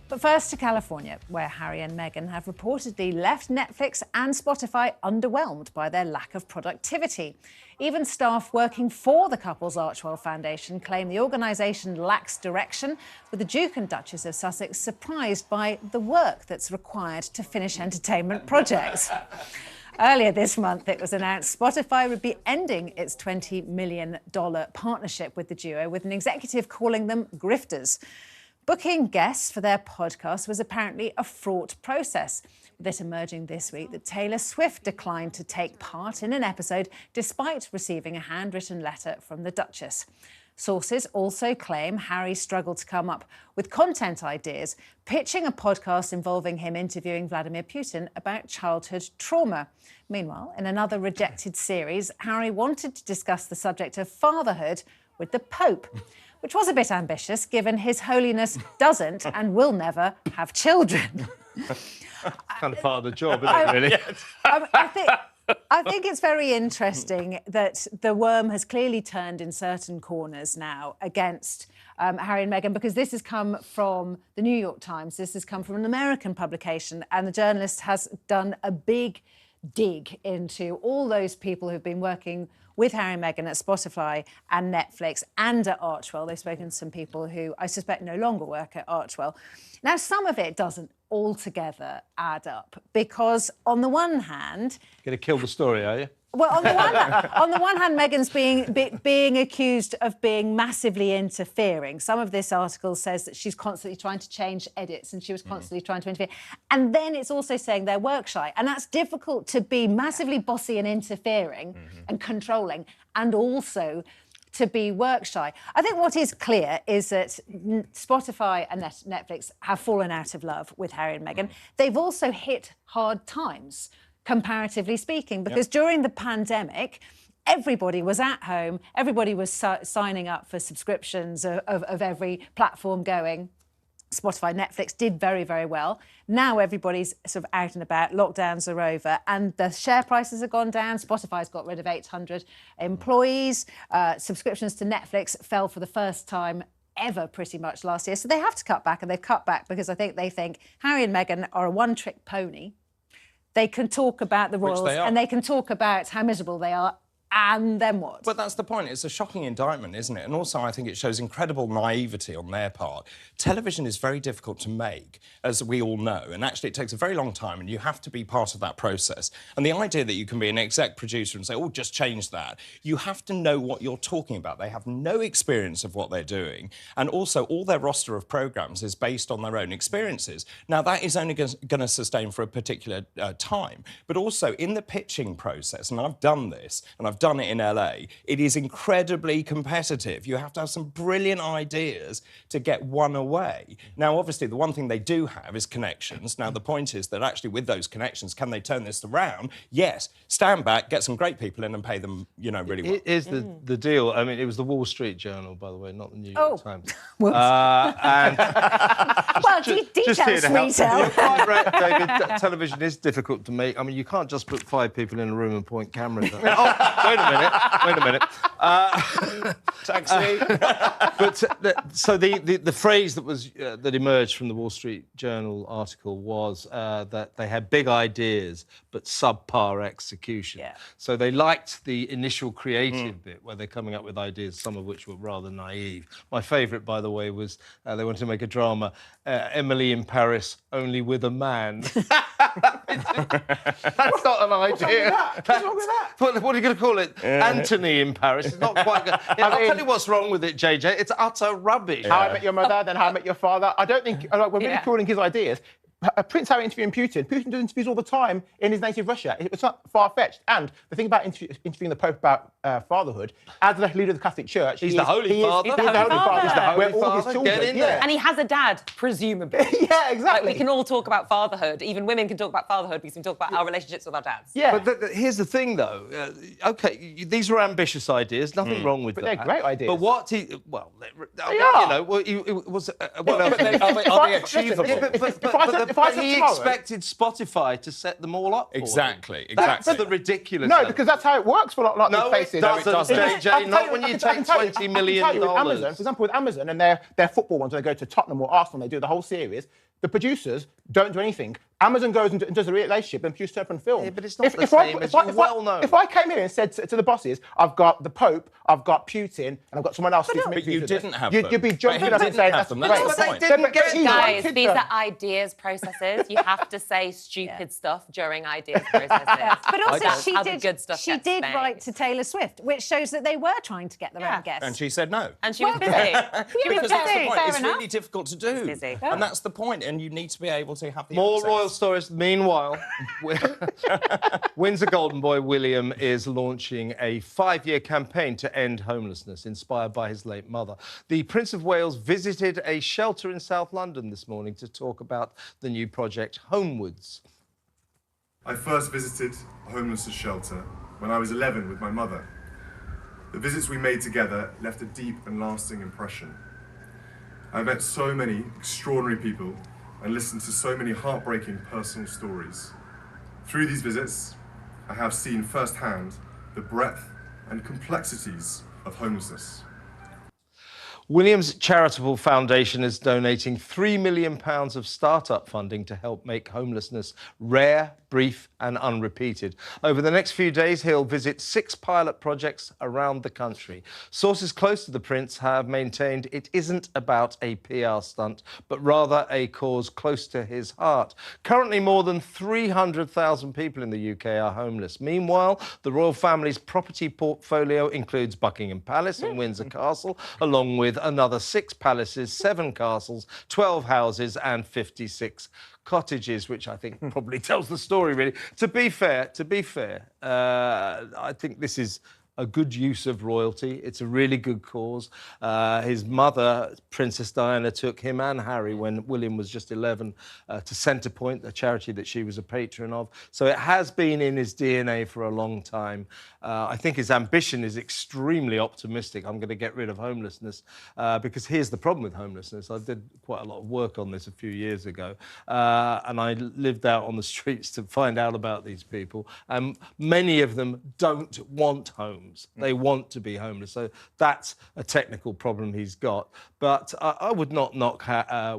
But first to California, where Harry and Meghan have reportedly left Netflix and Spotify underwhelmed by their lack of productivity. Even staff working for the couple's Archewell Foundation claim the organisation lacks direction, with the Duke and Duchess of Sussex surprised by the work that's required to finish entertainment projects. Earlier this month, it was announced Spotify would be ending its $20 million partnership with the duo, with an executive calling them grifters. Booking guests for their podcast was apparently a fraught process, with it emerging this week that Taylor Swift declined to take part in an episode despite receiving a handwritten letter from the Duchess. Sources also claim Harry struggled to come up with content ideas, pitching a podcast involving him interviewing Vladimir Putin about childhood trauma. Meanwhile, in another rejected series, Harry wanted to discuss the subject of fatherhood with the Pope, which was a bit ambitious, given His Holiness doesn't and will never have children. Kind of part of the job, isn't it, really? I think it's very interesting that the worm has clearly turned in certain corners now against Harry and Meghan, because this has come from the New York Times, this has come from an American publication, and the journalist has done a big dig into all those people who've been working with Harry and Meghan at Spotify and Netflix and at Archewell. They've spoken to some people who I suspect no longer work at Archewell. Now, some of it doesn't altogether add up, because on the one hand... Going to kill the story, are you? Well, on the one hand, Meghan's being accused of being massively interfering. Some of this article says that she's constantly trying to change edits and she was constantly trying to interfere. And then it's also saying they're work shy. And that's difficult to be massively bossy and interfering and controlling, and also to be work shy. I think what is clear is that Spotify and Netflix have fallen out of love with Harry and Meghan. They've also hit hard times, comparatively speaking, because during the pandemic, everybody was at home, everybody was signing up for subscriptions of every platform going. Spotify, Netflix did very, very well. Now everybody's sort of out and about, lockdowns are over, and the share prices have gone down. Spotify's got rid of 800 employees. Subscriptions to Netflix fell for the first time ever pretty much last year. So they have to cut back, and they've cut back because they think Harry and Meghan are a one-trick pony. They can talk about the royals and they can talk about how miserable they are, and then what? But that's the point. It's a shocking indictment, isn't it? And also, I think it shows incredible naivety on their part. Television is very difficult to make, as we all know, and actually it takes a very long time, and you have to be part of that process. And the idea that you can be an exec producer and say, oh, just change that, you have to know what you're talking about. They have no experience of what they're doing, and also all their roster of programmes is based on their own experiences. Now, that is only going to sustain for a particular time, but also in the pitching process, and I've done this, and I've done it in LA, it is incredibly competitive. You have to have some brilliant ideas to get one away. Now, obviously, the one thing they do have is connections. Now, the point is that actually with those connections, can they turn this around? Yes. Stand back, get some great people in and pay them, you know, really well. Here's the deal. I mean, it was the Wall Street Journal, by the way, not the New York Times. Well, details we tell. You're quite right, David. Television is difficult to make. I mean, you can't just put 5 people in a room and point cameras at them. Oh, wait a minute. Taxi. So the phrase that emerged from the Wall Street Journal article was that they had big ideas but subpar execution. Yeah. So they liked the initial creative bit where they're coming up with ideas, some of which were rather naive. My favourite, by the way, was they wanted to make a drama, Emily in Paris, only with a man. That's not an idea. What's wrong with that? What are you going to call it? Anthony in Paris. It's not quite good. I'll tell you what's wrong with it, JJ. It's utter rubbish. How I Met Your Mother, then How I Met Your Father. I don't think we're ridiculing his ideas. Prince Harry interviewing Putin. Putin does interviews all the time in his native Russia. It's not far-fetched. And the thing about interviewing the Pope about fatherhood, as the leader of the Catholic Church... He's the Holy Father. He's the Holy Father. He's the Holy Father. Get in there. And he has a dad, presumably. Yeah, exactly. Like, we can all talk about fatherhood. Even women can talk about fatherhood because we can talk about our relationships with our dads. Yeah. But here's the thing, though. These are ambitious ideas. Nothing wrong with that. But they're great ideas. But what he... Well, they are. You know, it was... Are they achievable? But he expected Spotify to set them all up for him. Exactly. That's the ridiculous... No, because that's how it works for a lot of these places. No, it doesn't, JJ. Not when you take $20 million. Amazon, for example, with Amazon and their football ones, when they go to Tottenham or Arsenal, they do the whole series. the producers don't do anything. Amazon goes and does a relationship and produces turn film. Yeah, but it's not the same, as you well know. If I came here and said to the bosses, I've got the Pope, I've got Putin, and I've got someone else... But you didn't have them. You'd be jumping up and saying, that's great. Guys, these are ideas processes. You have to say stupid stuff during ideas processes. But also, she she did write to Taylor Swift, which shows that they were trying to get their own guests. And she said no. And she was busy. Because that's the point. It's enough. really difficult to do. Busy. And that's the point. And you need to be able to have the More access. royal stories. Meanwhile, Windsor Golden Boy William is launching a 5-year campaign to end homelessness, inspired by his late mother. The Prince of Wales visited a shelter in South London this morning to talk about the new project, Homewards. I first visited a homeless shelter when I was 11 with my mother. The visits we made together left a deep and lasting impression. I met so many extraordinary people and listened to so many heartbreaking personal stories. Through these visits, I have seen firsthand the breadth and complexities of homelessness. William's charitable foundation is donating £3 million of start-up funding to help make homelessness rare, brief and unrepeated. Over the next few days, he'll visit 6 pilot projects around the country. Sources close to the Prince have maintained it isn't about a PR stunt, but rather a cause close to his heart. Currently, more than 300,000 people in the UK are homeless. Meanwhile, the royal family's property portfolio includes Buckingham Palace and Windsor Castle, along with another 6 palaces, 7 castles, 12 houses and 56 cottages, which I think probably tells the story, really. To be fair, I think this is a good use of royalty. It's a really good cause. His mother, Princess Diana, took him and Harry when William was just 11 to Centrepoint, the charity that she was a patron of. So it has been in his DNA for a long time. I think his ambition is extremely optimistic. I'm going to get rid of homelessness because here's the problem with homelessness. I did quite a lot of work on this a few years ago and I lived out on the streets to find out about these people. And many of them don't want homes. They want to be homeless. So that's a technical problem he's got. But I would not knock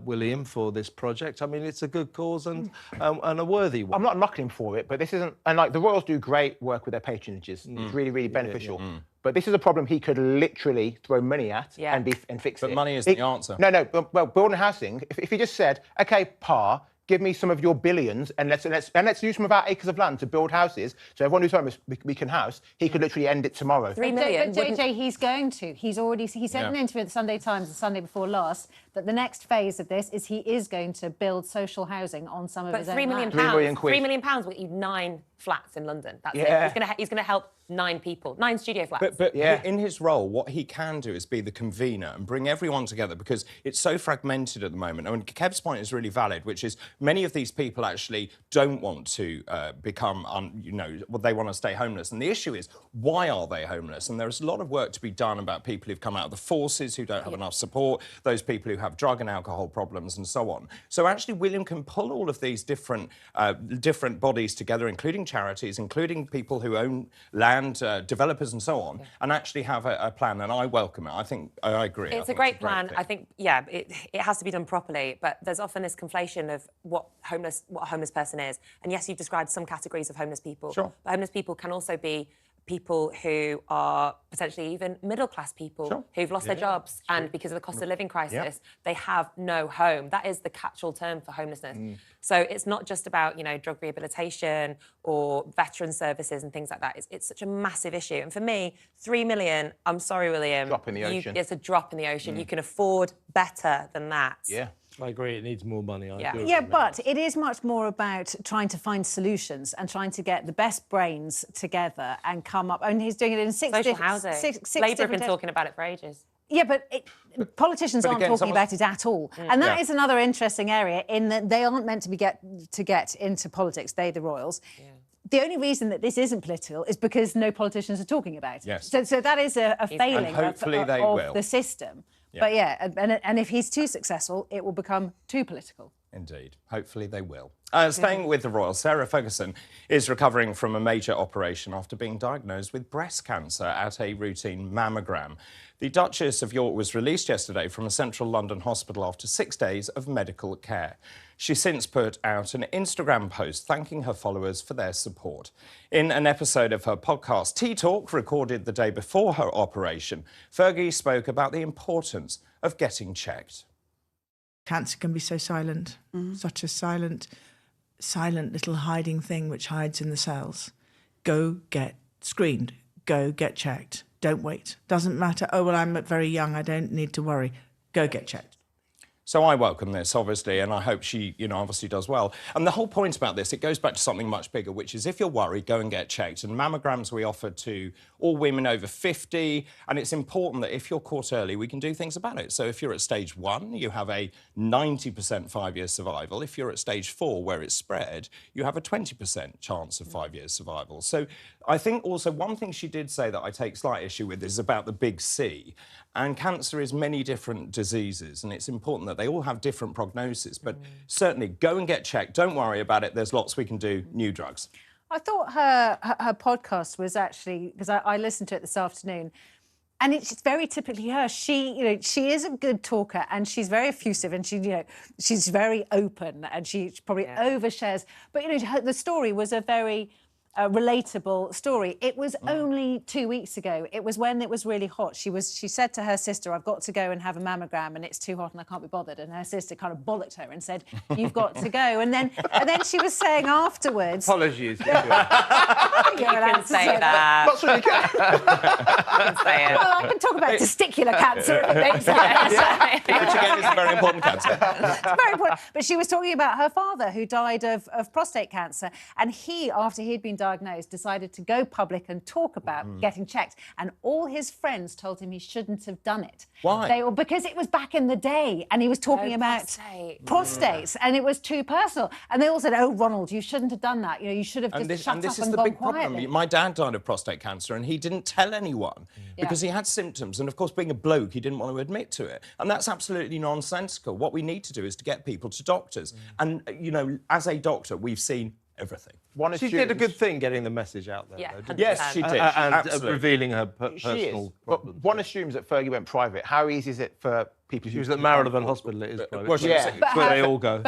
William for this project. I mean, it's a good cause and a worthy one. I'm not knocking him for it, but this isn't... And, like, the royals do great work with their patronages. It's really, really beneficial. But this is a problem he could literally throw money at and fix it. But money is the answer. No. Well, building housing, if he just said, OK, Pa, give me some of your billions and let's use some of our acres of land to build houses so everyone who's homeless we can house, he could literally end it tomorrow. 3 million. But JJ, he's going to. He said in an interview at the Sunday Times the Sunday before last that the next phase of this is he is going to build social housing on some of his own land. £3 million will get you 9 flats in London. That's it. He's going to help 9 people, 9 studio flats. But in his role, what he can do is be the convener and bring everyone together because it's so fragmented at the moment. I mean, Kev's point is really valid, which is many of these people actually don't want to become, they want to stay homeless. And the issue is, why are they homeless? And there's a lot of work to be done about people who've come out of the forces, who don't have enough support, those people who have drug and alcohol problems and so on. So actually, William can pull all of these different bodies together, including charities, including people who own land, developers and so on, and actually have a plan, and I welcome it. I agree. It's a great plan. I think, it has to be done properly, but there's often this conflation of what a homeless person is. And yes, you've described some categories of homeless people. Sure. But homeless people can also be people who are potentially even middle-class people who've lost their jobs and because of the cost of living crisis, they have no home. That is the catch-all term for homelessness. So it's not just about, drug rehabilitation or veteran services and things like that. It's such a massive issue. And for me, 3 million, I'm sorry, William. Drop in the ocean. It's a drop in the ocean. You can afford better than that. Yeah. I agree, it needs more money. Yeah, but it is much more about trying to find solutions and trying to get the best brains together and come up. And he's doing it in 6 Social different... housing. Six Labour have been talking about it for ages. Yeah, but politicians aren't talking about it at all. And that is another interesting area in that they aren't meant to get into politics, they, the royals. Yeah. The only reason that this isn't political is because no politicians are talking about it. Yes. So that is a failing of the system. Yeah. But and if he's too successful, it will become too political. Indeed. Hopefully they will. Staying with the royals, Sarah Ferguson is recovering from a major operation after being diagnosed with breast cancer at a routine mammogram. The Duchess of York was released yesterday from a central London hospital after 6 days of medical care. She's since put out an Instagram post thanking her followers for their support. In an episode of her podcast, Tea Talk, recorded the day before her operation, Fergie spoke about the importance of getting checked. Cancer can be so silent, such a silent little hiding thing which hides in the cells. Go get screened. Go get checked. Don't wait. Doesn't matter. Oh, well, I'm very young. I don't need to worry. Go get checked. So I welcome this, obviously, and I hope she, obviously does well. And the whole point about this, it goes back to something much bigger, which is if you're worried, go and get checked. And mammograms we offer to all women over 50, and it's important that if you're caught early, we can do things about it. So if you're at stage 1, you have a 90% 5-year survival. If you're at stage 4, where it's spread, you have a 20% chance of 5 years survival. So I think also one thing she did say that I take slight issue with is about the big C. And cancer is many different diseases, and it's important that they all have different prognosis. But certainly, go and get checked. Don't worry about it. There's lots we can do. New drugs. I thought her podcast was actually, because I listened to it this afternoon, and it's very typically her. She is a good talker, and she's very effusive, and she's very open, and she probably overshares. But the story was a very relatable story. It was only 2 weeks ago. It was when it was really hot. She said to her sister, "I've got to go and have a mammogram, and it's too hot, and I can't be bothered." And her sister kind of bollocked her and said, "You've got to go." And then she was saying afterwards, Apologies. You can say that. Not sure you can. You can say it. "Well, I can talk about testicular cancer if it makes sense." Which, again, is a very important cancer. It's very important. But she was talking about her father, who died of prostate cancer, and he, after he'd been diagnosed, decided to go public and talk about getting checked. And all his friends told him he shouldn't have done it. Why? Because it was back in the day, and he was talking about prostates, and it was too personal. And they all said, "Oh, Ronald, you shouldn't have done that. You should have just shut up and gone quietly." And this is the big problem. My dad died of prostate cancer, and he didn't tell anyone because he had symptoms. And of course, being a bloke, he didn't want to admit to it. And that's absolutely nonsensical. What we need to do is to get people to doctors. And as a doctor, we've seen everything. She did a good thing getting the message out there. Yeah, though, didn't 100%. Yes, she did. And revealing her She personal is. But problems. one assumes that Fergie went private. How easy is it for people She was at Marylebone Hospital. It is private. Well, That's where they all go.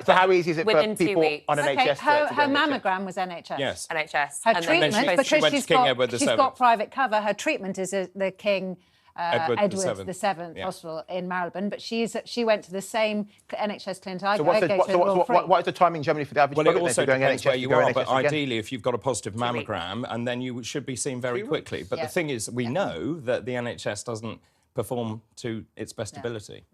So how easy is it Within for 2 people weeks. on NHS Okay, to her get it checked? mammogram was NHS. Yes. NHS. Her And then treatment, she because went to King Edward she's VII. got private cover, her treatment is at the King Edward Edward VII. VII Yeah. Hospital in Marylebone, but she went to the same NHS clinic I So go to. what is the time in Germany for the average Well, it public also then? If you're going depends NHS, where you go are, NHS but again? ideally, if you've got a positive mammogram, and then you should be seen very quickly. But the thing is, we know that the NHS doesn't perform to its best ability.